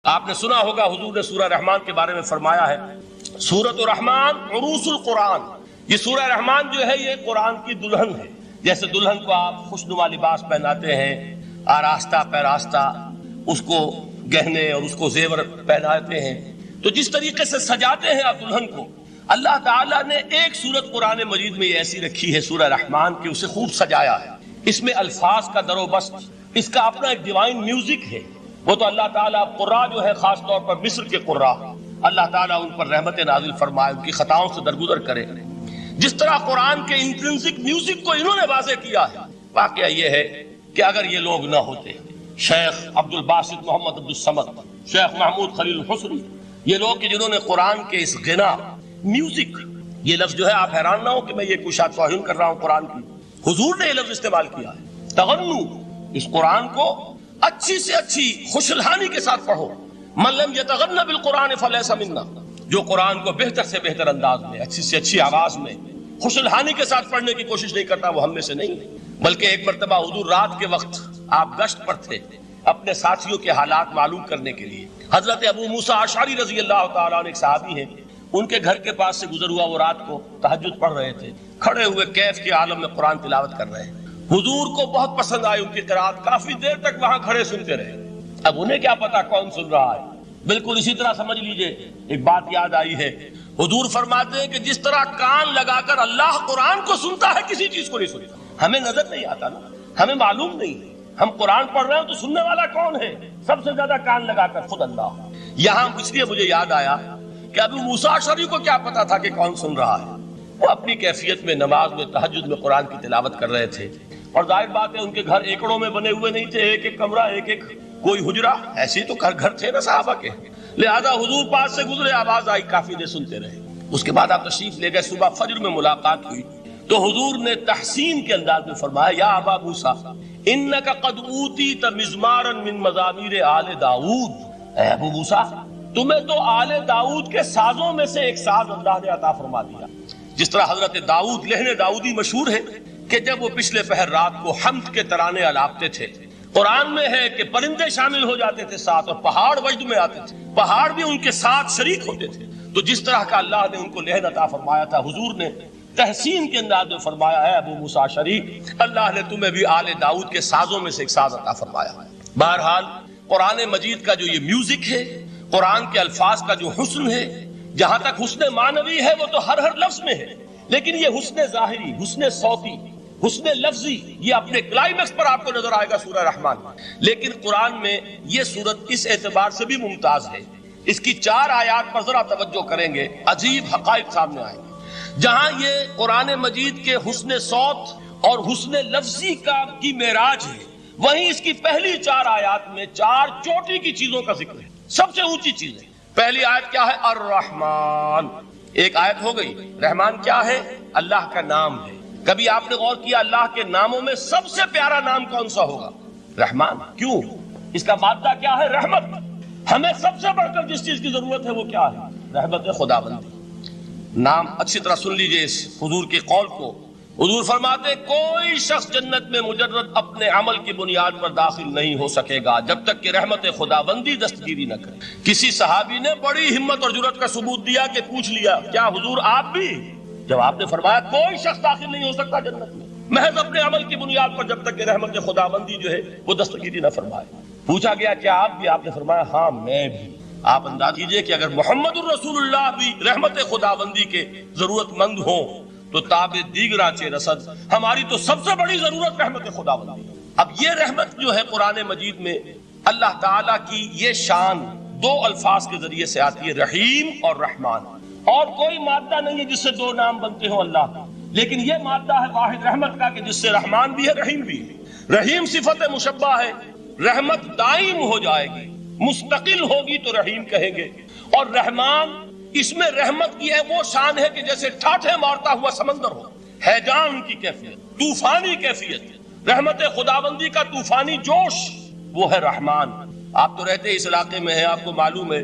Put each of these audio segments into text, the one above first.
آپ نے سنا ہوگا حضور نے سورہ رحمان کے بارے میں فرمایا ہے، سورۃ الرحمان عروس القرآن، یہ سورہ رحمان جو ہے یہ قرآن کی دلہن ہے۔ جیسے دلہن کو آپ خوشنما لباس پہناتے ہیں، آراستہ پیراستہ اس کو گہنے اور اس کو زیور پہناتے ہیں، تو جس طریقے سے سجاتے ہیں آپ دلہن کو، اللہ تعالیٰ نے ایک سورت قرآن مجید میں یہ ایسی رکھی ہے سورہ رحمان کہ اسے خوب سجایا ہے۔ اس میں الفاظ کا در و بست، اس کا اپنا ایک ڈیوائن میوزک ہے۔ وہ تو اللہ تعالیٰ قراء جو ہے، خاص طور پر مصر کے قراء، اللہ تعالیٰ ان پر رحمت نازل فرمائے، ان کی خطاؤں سے درگزر کرے۔ جس طرح قرآن کے انٹرنسک میوزک کو انہوں نے واضح کیا ہے، واقعہ یہ ہے کہ اگر یہ لوگ نہ ہوتے، شیخ عبد الباسط محمد عبد الصمد، شیخ محمود خلیل الحسنی، یہ لوگ کہ جنہوں نے قرآن کے اس غنا میوزک، یہ لفظ جو ہے آپ حیران نہ ہو کہ میں یہ کوئی شاید توہین کر رہا ہوں قرآن کی، حضور نے یہ لفظ استعمال کیا ہے، تغنو، اس قرآن کو اچھی سے اچھی خوشلحانی کے ساتھ پڑھو۔ من لم یتغن بالقرآن فلیس منا، جو قرآن کو بہتر سے بہتر انداز میں، اچھی سے اچھی آواز میں، خوشلحانی کے ساتھ پڑھنے کی کوشش نہیں کرتا، وہ ہم میں سے نہیں۔ بلکہ ایک مرتبہ حضور رات کے وقت آپ گشت پر تھے اپنے ساتھیوں کے حالات معلوم کرنے کے لیے۔ حضرت ابو موسیٰ اشعری رضی اللہ تعالیٰ عنہ ایک صحابی ہیں، ان کے گھر کے پاس سے گزر ہوا، وہ رات کو تہجد پڑھ رہے تھے، کھڑے ہوئے کیف کے عالم میں قرآن تلاوت کر رہے ہیں۔ حضور کو بہت پسند آئی ان کی قرات، کافی دیر تک وہاں کھڑے سنتے رہے۔ اب انہیں کیا پتا کون سن رہا ہے، بالکل اسی طرح سمجھ لیجئے ایک بات یاد آئی ہے، حضور فرماتے ہیں کہ جس طرح کان لگا کر اللہ قرآن کو سنتا ہے، کسی چیز کو نہیں سنتا۔ ہمیں نظر نہیں آتا نا، ہمیں معلوم نہیں، ہم قرآن پڑھ رہے ہیں تو سننے والا کون ہے؟ سب سے زیادہ کان لگا کر خود اللہ۔ یہاں اس لیے مجھے یاد آیا کہ ابو موسیٰ اشعری کو کیا پتا تھا کہ کون سن رہا ہے؟ وہ اپنی کیفیت میں نماز میں تہجد میں قرآن کی تلاوت کر رہے تھے، اور ظاہر بات ہے ان کے گھر ایکڑوں میں بنے ہوئے نہیں تھے، ایک ایک کمرہ، ایک ایک کوئی حجرہ، ایسے تو گھر تھے نا صحابہ کے، لہذا حضور پاس سے گزرے، آواز آئی، کافی دیر سنتے رہے۔ اس کے بعد آپ تشریف لے گئے، صبح فجر میں ملاقات ہوئی تو حضور نے تحسین کے انداز میں فرمایا، یا ابا موسیٰ انک قد اوتیت مزمارا من مزامیر آل داؤد، اے ابو موسیٰ تمہیں تو آل داؤد کے سازوں میں سے ایک ساز اللہ نے عطا فرما دیا۔ جس طرح حضرت داؤد لہن داؤدی مشہور ہے کہ جب وہ پچھلے پہر رات کو حمد کے ترانے الاپتے تھے، قرآن میں ہے کہ پرندے شامل ہو جاتے تھے ساتھ، اور پہاڑ وجد میں آتے تھے، پہاڑ بھی ان کے ساتھ شریک ہوتے تھے۔ تو جس طرح کا اللہ نے ان کو لہن عطا فرمایا تھا، حضور نے تحسین کے انداز میں فرمایا ہے ابو موسیٰ اشعری، اللہ نے تمہیں بھی آل داؤد کے سازوں میں سے ایک ساز عطا فرمایا۔ بہرحال قرآن مجید کا جو یہ میوزک ہے، قرآن کے الفاظ کا جو حسن ہے، جہاں تک حسن معنوی ہے وہ تو ہر لفظ میں ہے، لیکن یہ حسن ظاہری، حسن صوتی، حسن لفظی، یہ اپنے کلائمیکس پر آپ کو نظر آئے گا سورہ رحمان۔ لیکن قرآن میں یہ سورت اس اعتبار سے بھی ممتاز ہے، اس کی 4 آیات پر ذرا توجہ کریں گے، عجیب حقائق سامنے آئیں گے۔ جہاں یہ قرآن مجید کے حسن صوت اور حسن لفظی کی معراج ہے، وہیں اس کی پہلی 4 آیات میں 4 چوٹی کی چیزوں کا ذکر ہے، سب سے اونچی چیز ہے۔ پہلی آیت کیا ہے؟ الرحمن، ایک آیت ہو گئی۔ رحمان کیا ہے؟ اللہ کا نام ہے۔ کبھی آپ نے غور کیا اللہ کے ناموں میں سب سے پیارا نام کون سا ہوگا؟ رحمان۔ کیوں؟ اس کا مادہ کیا ہے؟ رحمت۔ ہمیں سب سے بڑھ کر جس چیز کی ضرورت ہے وہ کیا ہے؟ رحمت خداوندی۔ نام اچھی طرح سن لیجئے اس حضور کے قول کو۔ حضور فرماتے کوئی شخص جنت میں مجرد اپنے عمل کی بنیاد پر داخل نہیں ہو سکے گا جب تک کہ رحمت خداوندی دستگیری نہ کرے۔ کسی صحابی نے بڑی ہمت اور جرأت کا ثبوت دیا کہ پوچھ لیا، کیا حضور آپ بھی؟ جب آپ نے فرمایا کوئی شخص داخل نہیں ہو سکتا جنت میں محض اپنے عمل کی بنیاد پر جب تک کہ رحمت خداوندی جو ہے وہ دستگیری نہ فرمائے۔ پوچھا گیا کیا آپ بھی؟ آپ نے فرمایا ہاں میں بھی۔ آپ انداز کیجئے کہ اگر محمد الرسول اللہ بھی رحمت خداوندی کے ضرورت مند ہوں تو تاب دیگرا چے رسد، ہماری تو سب سے بڑی ضرورت رحمت خداوندی۔ اب یہ رحمت جو ہے قرآن مجید میں اللہ تعالیٰ کی یہ شان 2 الفاظ کے ذریعے سے آتی ہے، رحیم اور رحمان۔ اور کوئی مادہ نہیں ہے جس سے 2 نام بنتے ہوں اللہ کا، لیکن یہ مادہ ہے واحد رحمت کا کہ جس سے رحمان بھی ہے رحیم بھی ہے۔ رحیم صفت مشبہ ہے، رحمت دائم ہو جائے گی، مستقل ہوگی تو رحیم کہیں گے، اور رحمان اس میں رحمت کی ہے وہ شان ہے کہ جیسے ٹھاٹھے مارتا ہوا سمندر ہو، ہیجان کی کیفیت، طوفانی کیفیت، رحمت خداوندی کا طوفانی جوش، وہ ہے رحمان۔ آپ تو رہتے اس علاقے میں ہیں، آپ کو معلوم ہے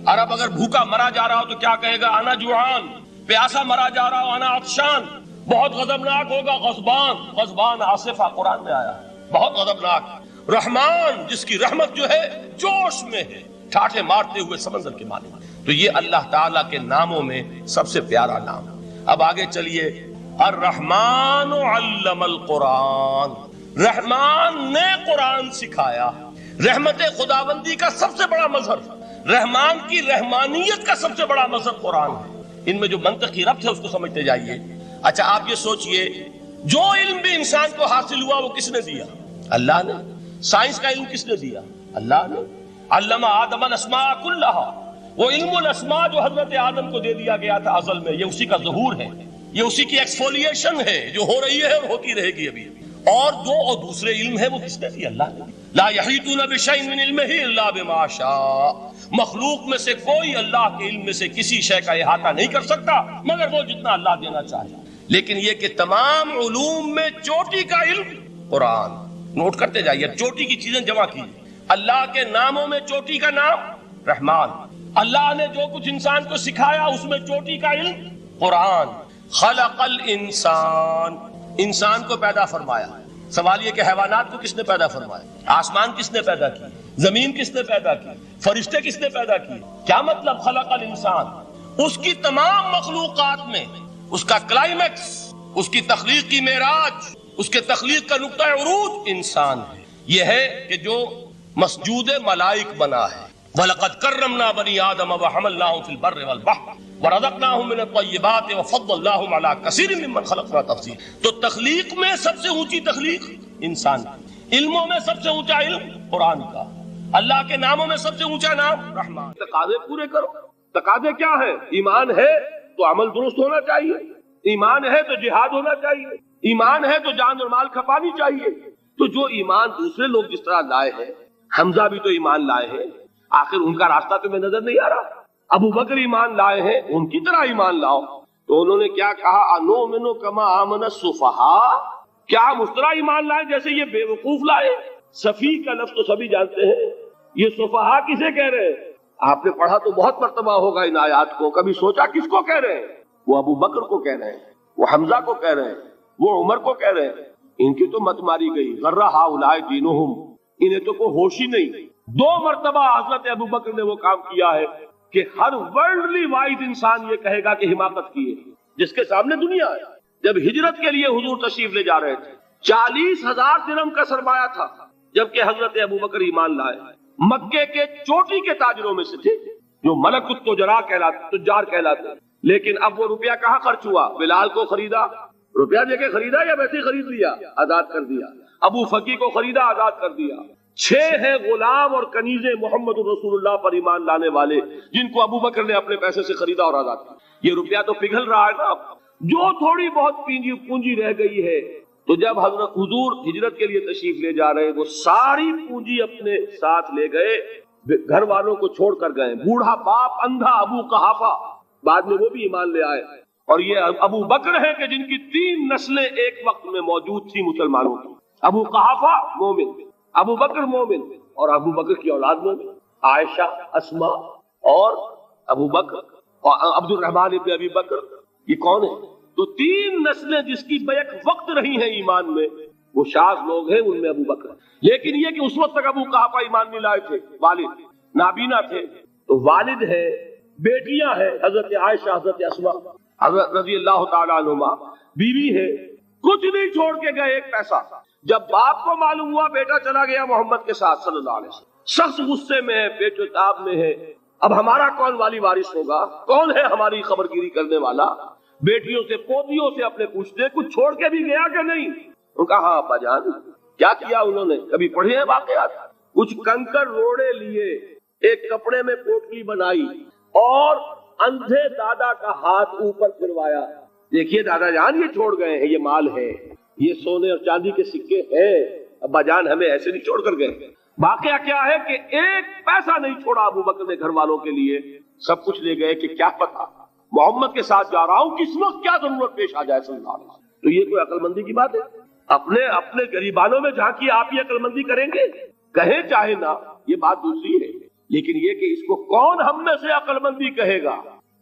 عرب اگر بھوکا مرا جا رہا ہو تو کیا کہے گا؟ انا جوعان۔ پیاسا مرا جا رہا ہو انا عطشان۔ بہت غضبناک ہوگا غضبان، غضبان آصفہ قرآن میں آیا، بہت غضبناک۔ رحمان جس کی رحمت جو ہے جوش میں ہے، ٹھاٹھے مارتے ہوئے سمندر کے مالک. تو یہ اللہ تعالیٰ کے ناموں میں سب سے پیارا نام. اب آگے چلیے. الرحمن علم القرآن، رحمان نے قرآن سکھایا. رحمت خداوندی کا سب سے بڑا مظہر، رحمان کی رحمانیت کا سب سے بڑا مظہر قرآن ہے. ان میں جو منطقی ربط ہے اس کو سمجھتے جائیے. اچھا آپ یہ سوچئے، جو علم بھی انسان کو حاصل ہوا وہ کس نے دیا؟ اللہ نے. سائنس کا علم کس نے دیا؟ اللہ نے. علم آدم الاسماء کلھا، وہ علم الاسماء جو حضرت آدم کو دے دیا گیا تھا ازل میں، یہ اسی کا ظہور ہے، یہ اسی کی ایکسفولیشن ہے جو ہو رہی ہے اور ہوتی رہے گی ابھی. اور دوسرے علم ہے وہ کس نے دی؟ اللہ نے. لا یحیطون بشیء من علمہ الا بما شاء، مخلوق میں سے کوئی اللہ کے علم میں سے کسی شے کا احاطہ نہیں کر سکتا مگر وہ جتنا اللہ دینا چاہے. لیکن یہ کہ تمام علوم میں چوٹی کا علم قرآن. نوٹ کرتے جائیے، چوٹی کی چیزیں جمع کیجیے. اللہ کے ناموں میں چوٹی کا نام رحمان. اللہ نے جو کچھ انسان کو سکھایا اس میں چوٹی کا علم قرآن. خلق الانسان، انسان کو پیدا فرمایا. سوال یہ کہ حیوانات کو کس نے پیدا فرمایا؟ آسمان کس نے پیدا کی؟ زمین کس نے پیدا کی؟ فرشتے کس نے پیدا کی؟ کیا مطلب خلق الانسان؟ اس کی تمام مخلوقات میں اس کا کلائمیکس، اس کی تخلیق کی معراج، اس کے تخلیق کا نقطہ عروج انسان ہے. یہ ہے کہ جو مسجود ملائک بنا ہے. وَلَقَدْ كَرَّمْنَا بَنِي آدَمَ وَحَمَلْنَاهُمْ فِي الْبَرِّ وَالْبَحْرِ وَرَزَقْنَاهُمْ مِنَ الطَّيِّبَاتِ وَفَضَّلْنَاهُمْ عَلَى كَثِيرٍ مِّمَّنْ خَلَقْنَا تَفْضِيلًا. تو تخلیق میں سب سے اونچی تخلیق انسان کی. علموں میں سب سے اونچا علم قرآن کا. اللہ کے ناموں میں سب سے اونچا نام رحمان. تقاضے پورے کرو. تقاضے کیا ہے؟ ایمان ہے تو عمل درست ہونا چاہیے، ایمان ہے تو جہاد ہونا چاہیے، ایمان ہے تو جان اور مال کھپانی چاہیے. تو جو ایمان دوسرے لوگ جس طرح لائے ہیں، حمزہ بھی تو ایمان لائے ہیں، آخر ان کا راستہ تمہیں نظر نہیں آ رہا؟ ابو بکر ایمان لائے ہیں، ان کی طرح ایمان لاؤ. تو انہوں نے کیا کہا؟ انؤمن کما آمن السفہاء، کیا ہم اس طرح ایمان لائے جیسے یہ بے وقوف لائے؟ سفیہ کا لفظ تو سبھی جانتے ہیں، یہ سفہاء کسے کہہ رہے ہیں؟ آپ نے پڑھا تو بہت مرتبہ ہوگا ان آیات کو، کبھی سوچا کس کو کہہ رہے ہیں؟ وہ ابو بکر کو کہہ رہے ہیں، وہ حمزہ کو کہہ رہے ہیں، وہ عمر کو کہہ رہے ہیں. ان کی تو مت ماری گئی. غرہ ہؤلاء دینہم، انہیں تو کوئی ہوش ہی نہیں. 2 مرتبہ حضرت ابو بکر نے وہ کام کیا ہے کہ ہر ورلڈلی وائز انسان یہ کہے گا کہ حماقت کی ہے جس کے سامنے دنیا ہے. جب ہجرت کے لیے حضور تشریف لے جا رہے تھے، 40,000 درہم کا سرمایہ تھا، جبکہ حضرت ابو بکر ایمان لائے. مکے کے چوٹی کے تاجروں میں سے تھے جو ملک التجار کہلاتے. لیکن اب وہ روپیہ کہاں خرچ ہوا؟ بلال کو خریدا، روپیہ دے کے خریدا یا ویسے ہی خرید لیا؟ آزاد کر دیا. ابو فقی کو خریدا، آزاد کر دیا. 6 ہیں غلام اور کنیزیں محمد رسول اللہ پر ایمان لانے والے جن کو ابو بکر نے اپنے پیسے سے خریدا اور آزاد کیا. یہ روپیہ تو پگھل رہا ہے نا. جو تھوڑی بہت پونجی رہ گئی ہے، تو جب حضرت حضور ہجرت کے لیے تشریف لے جا رہے، وہ ساری پونجی اپنے ساتھ لے گئے، گھر والوں کو چھوڑ کر گئے. بوڑھا باپ اندھا ابو قحافہ بعد میں وہ بھی ایمان لے آئے. اور یہ ابو بکر ہیں کہ جن کی 3 نسلیں ایک وقت میں موجود تھی مسلمانوں کی. ابو قحافہ مومن، ابو بکر مومن، اور ابو بکر کی اولاد مومن، عائشہ، اسماء اور ابو بکر اور عبد الرحمن ابن ابی بکر. یہ کون ہے؟ تو 3 نسلیں جس کی بیک وقت رہی ہیں ایمان میں، وہ شاذ لوگ ہیں، ان میں ابو بکر. لیکن یہ کہ اس وقت تک ابو قحافہ ایمان نہیں لائے تھے، والد نابینا تھے. تو والد ہے، بیٹیاں ہیں، حضرت عائشہ، حضرت اسماء، حضرت رضی اللہ تعالیٰ عنہما، بیوی ہے. کچھ نہیں چھوڑ کے گئے، ایک پیسہ. جب باپ کو معلوم ہوا بیٹا چلا گیا محمد کے ساتھ صلی اللہ علیہ وسلم، شخص غصے میں ہے، پیچ و تاب میں ہے. اب ہمارا کون والی وارث ہوگا؟ کون ہے ہماری خبر گیری کرنے والا؟ بیٹیوں سے پوتیوں سے اپنے پوچھتے کچھ چھوڑ کے بھی گیا کہ نہیں؟ ان کا ہاں ابا جان. کیا کیا انہوں نے؟ کبھی پڑھے ہیں واقعات؟ کچھ کنکر روڑے لیے، ایک کپڑے میں پوٹلی بنائی اور اندھے دادا کا ہاتھ اوپر پھروایا. دیکھیے دادا جان، یہ چھوڑ گئے ہیں، یہ مال ہے، یہ سونے اور چاندی کے سکے ہیں، ابا جان ہمیں ایسے نہیں چھوڑ کر گئے. واقعہ کیا ہے کہ ایک پیسہ نہیں چھوڑا ابو بکر نے گھر والوں کے لیے. سب کچھ لے گئے کہ کیا پتا محمد کے ساتھ جا رہا ہوں، کس وقت کیا ضرورت پیش آ جائے صلی اللہ علیہ وسلم. تو یہ کوئی عقل مندی کی بات ہے؟ اپنے غریبانوں میں جھانکی، آپ یہ عقل مندی کریں گے؟ کہیں چاہے نہ، یہ بات دوسری ہے. لیکن یہ کہ اس کو کون ہم میں سے عقل مندی کہے گا؟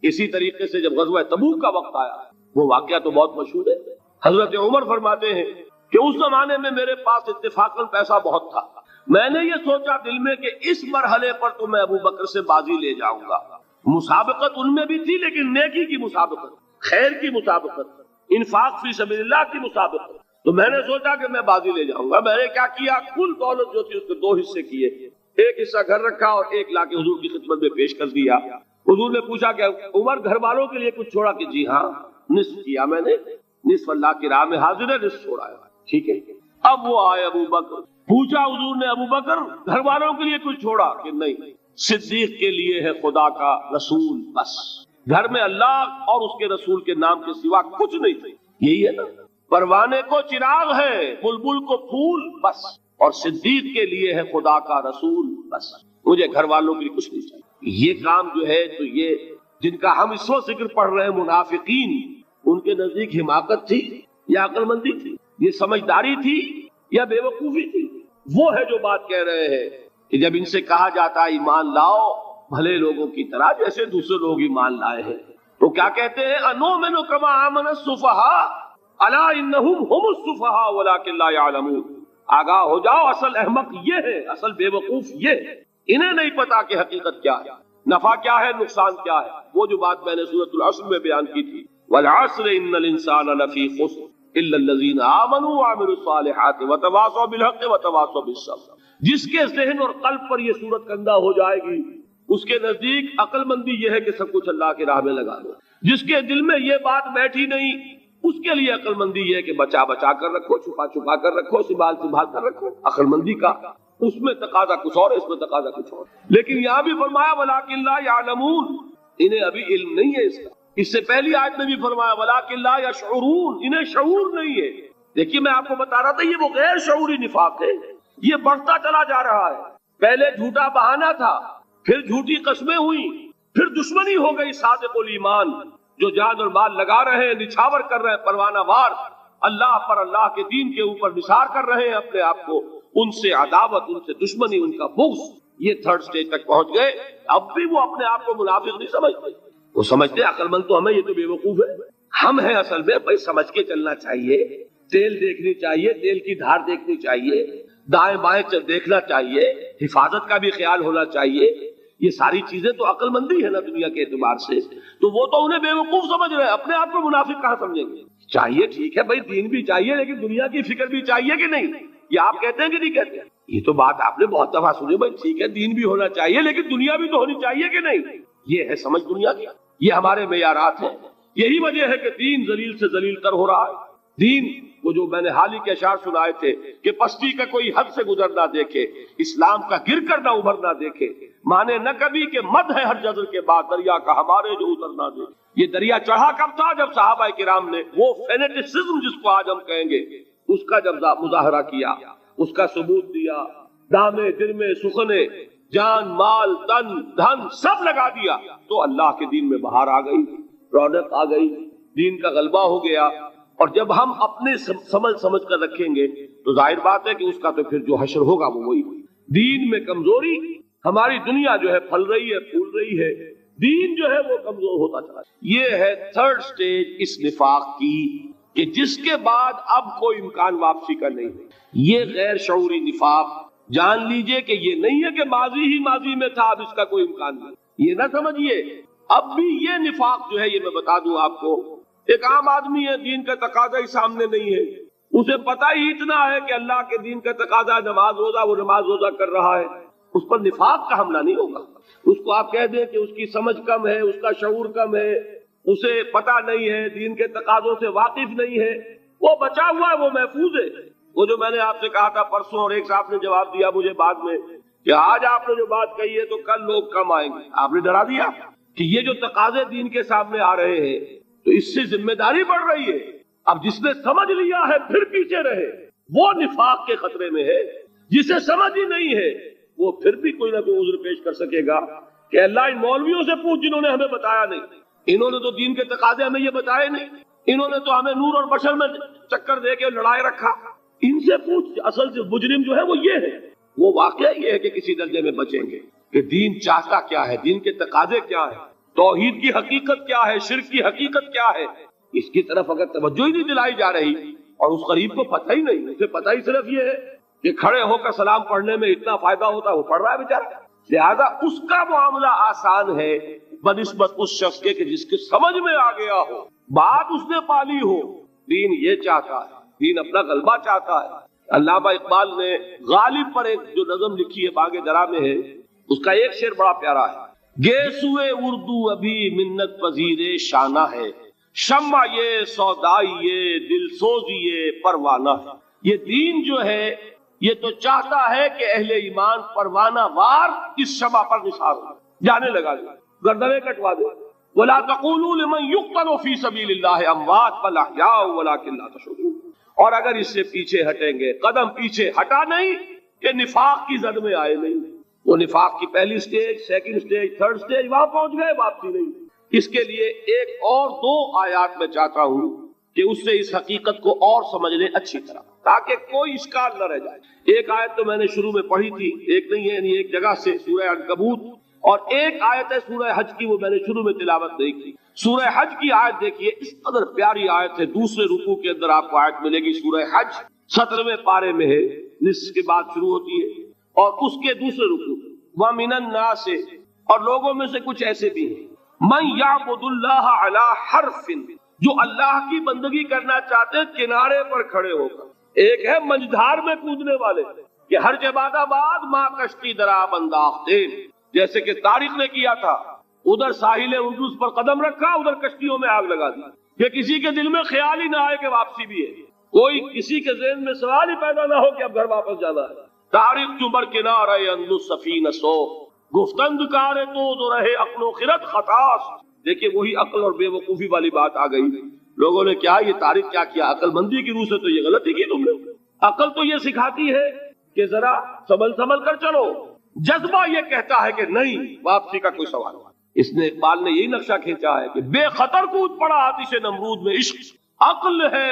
اسی طریقے سے جب غزوہ تبوک کا وقت آیا، وہ واقعہ تو بہت مشہور ہے. حضرت عمر فرماتے ہیں کہ اس زمانے میں میرے پاس اتفاقاً پیسہ بہت تھا، میں نے یہ سوچا دل میں کہ اس مرحلے پر تو میں ابو بکر سے بازی لے جاؤں گا. مسابقت ان میں بھی تھی لیکن نیکی کی مسابقت, خیر کی مسابقت, انفاق فی سبیل اللہ کی مسابقت. تو میں نے سوچا کہ میں بازی لے جاؤں گا. میں نے کیا کیا, کل دولت جو تھی اس کے 2 حصے کیے, ایک حصہ گھر رکھا اور ایک لا کے حضور کی خدمت میں پیش کر دیا. حضور نے پوچھا کہ عمر گھر والوں کے لیے کچھ چھوڑا, کہ جی ہاں نصف کیا میں نے, نصف اللہ کی راہ میں حاضر ہے, نصف چھوڑا ہے. ٹھیک ہے. اب وہ آئے ابو بکر, پوچھا حضور نے ابو بکر گھر والوں کے لیے کچھ چھوڑا, کہ نہیں, صدیق کے لیے ہے خدا کا رسول بس, گھر میں اللہ اور اس کے رسول کے نام کے سوا کچھ نہیں تھے. یہی ہے نا, پروانے کو چراغ ہے, بلبل کو پھول بس, اور صدیق کے لیے ہے خدا کا رسول بس, مجھے گھر والوں کے لیے کچھ نہیں چاہیے. یہ کام جو ہے, تو یہ جن کا ہم اس وقت ذکر پڑھ رہے ہیں منافقین, ان کے نزدیک حماقت تھی یا عقل مندی تھی, یہ سمجھداری تھی یا بے وقوفی تھی؟ وہ ہے جو بات کہہ رہے ہیں کہ جب ان سے کہا جاتا ہے ایمان لاؤ بھلے لوگوں کی طرح جیسے دوسرے لوگ ایمان لائے ہیں, تو کیا کہتے ہیں, انؤمن کما آمن السفہاء الا انہم هم السفہاء ولکن لا یعلمون. آگاہ ہو جاؤ, اصل احمق یہ ہے, اصل بے وقوف یہ ہے, انہیں نہیں پتا کہ حقیقت کیا ہے, نفع کیا ہے, نقصان کیا ہے. وہ جو بات میں نے سورۃ العصر میں بیان کی تھی, والعصر ان الانسان لفی خسر الا الذین آمنوا وعملوا الصالحات وتواصوا بالحق وتواصوا بالصبر. جس کے ذہن اور قلب پر یہ صورت کندہ ہو جائے گی, اس کے نزدیک عقل مندی یہ ہے کہ سب کچھ اللہ کی راہ میں لگا دو. جس کے دل میں یہ بات بیٹھی نہیں, اس کے لیے عقل مندی یہ ہے کہ بچا بچا کر رکھو, چھپا چھپا کر رکھو, سنبھال سنبھال کر رکھو. عقل مندی کا اس میں تقاضا کچھ اور, اس میں تقاضا کچھ اور. لیکن یہاں بھی فرمایا ولکن لا یعلمون, انہیں ابھی علم نہیں ہے اس کا. اس سے پہلی آیت میں بھی فرمایا ولکن لا یشعرون, انہیں شعور نہیں ہے. دیکھیے میں آپ کو بتا رہا تھا یہ وہ غیر شعوری نفاق ہے, یہ بڑھتا چلا جا رہا ہے. پہلے جھوٹا بہانہ تھا, پھر جھوٹی قسمیں ہوئی, پھر دشمنی ہو گئی صادق الایمان, جو جان اور مال لگا رہے ہیں, نچھاور کر رہے ہیں, پروانہ وار اللہ پر, اللہ کے دین کے اوپر نثار کر رہے ہیں اپنے آپ کو. ان سے عداوت, ان سے دشمنی, ان کا بغض, یہ 3rd سٹیج تک پہنچ گئے. اب بھی وہ اپنے آپ کو منافق نہیں سمجھتے, وہ سمجھتے عقل مند تو ہمیں, یہ تو بے وقوف ہے. ہم ہیں اصل میں بھائی, سمجھ کے چلنا چاہیے, تیل دیکھنی چاہیے, تیل کی دھار دیکھنی چاہیے, دائیں بائیں دیکھنا چاہیے, حفاظت کا بھی خیال ہونا چاہیے. یہ ساری چیزیں تو عقل مندی ہے نا دنیا کے اعتبار سے. تو وہ تو انہیں بے وقوف سمجھ رہے ہیں, اپنے آپ کو منافق کہاں سمجھیں گے. چاہیے ٹھیک ہے بھائی, دین بھی چاہیے لیکن دنیا کی فکر بھی چاہیے کہ نہیں. یہ آپ کہتے ہیں کہ نہیں کہتے؟ یہ تو بات آپ نے بہت دفعہ سنی بھائی, ٹھیک ہے دین بھی ہونا چاہیے لیکن دنیا بھی تو ہونی چاہیے کہ نہیں. یہ ہے سمجھ دنیا کی, یہ ہمارے معیارات ہیں. یہی وجہ ہے کہ دین ذلیل سے ذلیل تر ہو رہا ہے. دین وہ جو میں نے حال ہی کے اشعار سنائے تھے کہ پستی کا کوئی حد سے گزر نہ دیکھے, اسلام کا گر کر نہ ابھر نہ دیکھے, مانے نہ کبھی کہ مد ہے ہر جزر کے بعد دریا کا ہمارے جو اتر نہ دے. یہ دریا چڑھا کب تھا, جب صحابہ کرام نے وہ فینیٹسزم جس کو آج ہم کہیں گے, اس کا جب مظاہرہ کیا, اس کا ثبوت دیا, دامے درمے سخنے, جان مال تن دھن سب لگا دیا, تو اللہ کے دین میں بہار آ گئی, رونق آ گئی, دین کا غلبہ ہو گیا. اور جب ہم اپنے سمجھ کر رکھیں گے تو ظاہر بات ہے کہ اس کا تو پھر جو حشر ہوگا وہ وہی. دین میں کمزوری, ہماری دنیا جو ہے پھل رہی ہے, پھول رہی ہے, دین جو ہے وہ کمزور ہوتا چلا. یہ ہے 3rd سٹیج اس نفاق کی, کہ جس کے بعد اب کوئی امکان واپسی کا نہیں. یہ غیر شعوری نفاق, جان لیجئے کہ یہ نہیں ہے کہ ماضی ہی ماضی میں تھا, اب اس کا کوئی امکان نہیں. یہ نہ سمجھیے اب بھی یہ نفاق جو ہے, یہ میں بتا دوں آپ کو, ایک عام آدمی ہے, دین کا تقاضا ہی سامنے نہیں ہے, اسے پتہ ہی اتنا ہے کہ اللہ کے دین کا تقاضا نماز روزہ, وہ نماز روزہ کر رہا ہے, اس پر نفاق کا حملہ نہیں ہوگا. اس کو آپ کہہ دیں کہ اس کی سمجھ کم ہے, اس کا شعور کم ہے, اسے پتہ نہیں ہے, دین کے تقاضوں سے واقف نہیں ہے, وہ بچا ہوا ہے, وہ محفوظ ہے. وہ جو میں نے آپ سے کہا تھا پرسوں, اور ایک صاحب نے جواب دیا مجھے بعد میں کہ آج آپ نے جو بات کہی ہے تو کل لوگ کم آئیں گے. آپ نے ڈرا دیا کہ یہ جو تقاضے دین کے سامنے آ رہے ہیں تو اس سے ذمہ داری بڑھ رہی ہے. اب جس نے سمجھ لیا ہے پھر پیچھے رہے, وہ نفاق کے خطرے میں ہے. جسے سمجھ ہی نہیں ہے وہ پھر بھی کوئی نہ کوئی عذر پیش کر سکے گا کہ اللہ ان مولویوں سے پوچھ جنہوں نے ہمیں بتایا نہیں, انہوں نے تو دین کے تقاضے ہمیں یہ بتائے نہیں, انہوں نے تو ہمیں نور اور بشر میں چکر دے کے لڑائے رکھا, ان سے پوچھ. اصل سے مجرم جو ہے وہ یہ ہے, وہ واقعہ یہ ہے کہ کسی درجے میں بچیں گے کہ دین چاہتا کیا ہے, دین کے تقاضے کیا ہے, توحید کی حقیقت کیا ہے, شرک کی حقیقت کیا ہے. اس کی طرف اگر توجہ ہی نہیں دلائی جا رہی اور اس غریب کو پتہ ہی نہیں, اسے پتہ ہی صرف یہ ہے کہ کھڑے ہو کر سلام پڑھنے میں اتنا فائدہ ہوتا ہے، وہ پڑھ رہا ہے بیچارہ، لہذا اس کا معاملہ آسان ہے بنسبت اس شخص کے کہ جس کے سمجھ میں آ گیا ہو، بات اس نے پالی ہو۔ دین یہ چاہتا ہے، دین اپنا غلبہ چاہتا ہے۔ علامہ اقبال نے غالب پر ایک جو نظم لکھی ہے بانگ درا میں ہے، اس کا ایک شعر بڑا پیارا ہے، گیسوئے اردو ابھی منت پذیر شانہ ہے، شمع یہ سودائی یہ دل سوزی یہ پروانہ ہے۔ یہ دین جو ہے یہ تو چاہتا ہے کہ اہل ایمان پروانہ وار اس شمع پر نثار ہو، جانے لگا دے، گردنیں کٹوا دے۔ وَلَا تَقُولُوا لِمَنْ يُقْتَلُ فِي سَبِيلِ اللَّهِ أَمْوَاتٌ بَلْ أَحْيَاءٌ وَلَكِنْ لَا تَشْعُرُونَ۔ اور اگر اس سے پیچھے ہٹیں گے، قدم پیچھے ہٹا نہیں کہ نفاق کی زد میں آئے نہیں، وہ نفاق کی پہلی stage, second stage, third stage, وہاں پہنچ گئے، واپسی نہیں۔ اس کے لیے ایک اور دو آیات میں چاہتا ہوں کہ اس سے اس حقیقت کو اور سمجھ لیں اچھی طرح، تاکہ کوئی اشکال نہ رہ جائے۔ ایک آیت تو میں نے شروع میں پڑھی تھی، ایک نہیں ہے، یعنی ایک جگہ سے سورہ عنکبوت، اور ایک آیت ہے سورہ حج کی، وہ میں نے شروع میں تلاوت نہیں کی۔ سورہ حج کی آیت دیکھیے، اس قدر پیاری آیت ہے، دوسرے رکوع کے اندر آپ کو آیت ملے گی، سورہ حج 17ویں پارے میں ہے، نصف کے بعد شروع ہوتی ہے، اور اس کے دوسرے رکوع وَمِنَ النَّاسِ، اور لوگوں میں سے کچھ ایسے بھی ہیں، مَن يَعْبُدُ اللَّهَ عَلَى حَرْفٍ، جو اللہ کی بندگی کرنا چاہتے ہیں کنارے پر کھڑے ہو کر۔ ایک ہے منجھار میں کودنے والے کہ ہر جباد آباد ماں کشتی درا بنداختے، جیسے کہ طارق نے کیا تھا، ادھر ساحل اردوس پر قدم رکھا، ادھر کشتیوں میں آگ لگا دی، کہ کسی کے دل میں خیال ہی نہ آئے کہ واپسی بھی ہے، کوئی کسی کے ذہن میں سوال ہی پیدا نہ ہو کہ اب گھر واپس جانا ہے۔ طارق چمر کنارے اندو سفینہ سو، گفتند کارے تو رہے عقل و خرد خطاس۔ دیکھیے وہی عقل اور بے وقوفی والی بات آ گئی، لوگوں نے کیا یہ طارق کیا کیا، عقل مندی کی روح سے تو یہ غلطی کی تم نے۔ عقل تو یہ سکھاتی ہے کہ ذرا سنبھل کر چلو، جذبہ یہ کہتا ہے کہ نہیں، واپسی کا کوئی سوال نہیں۔ اس نے اقبال نے یہی نقشہ کھینچا ہے کہ بے خطر کود پڑا آتش نمرود میں عشق، عقل ہے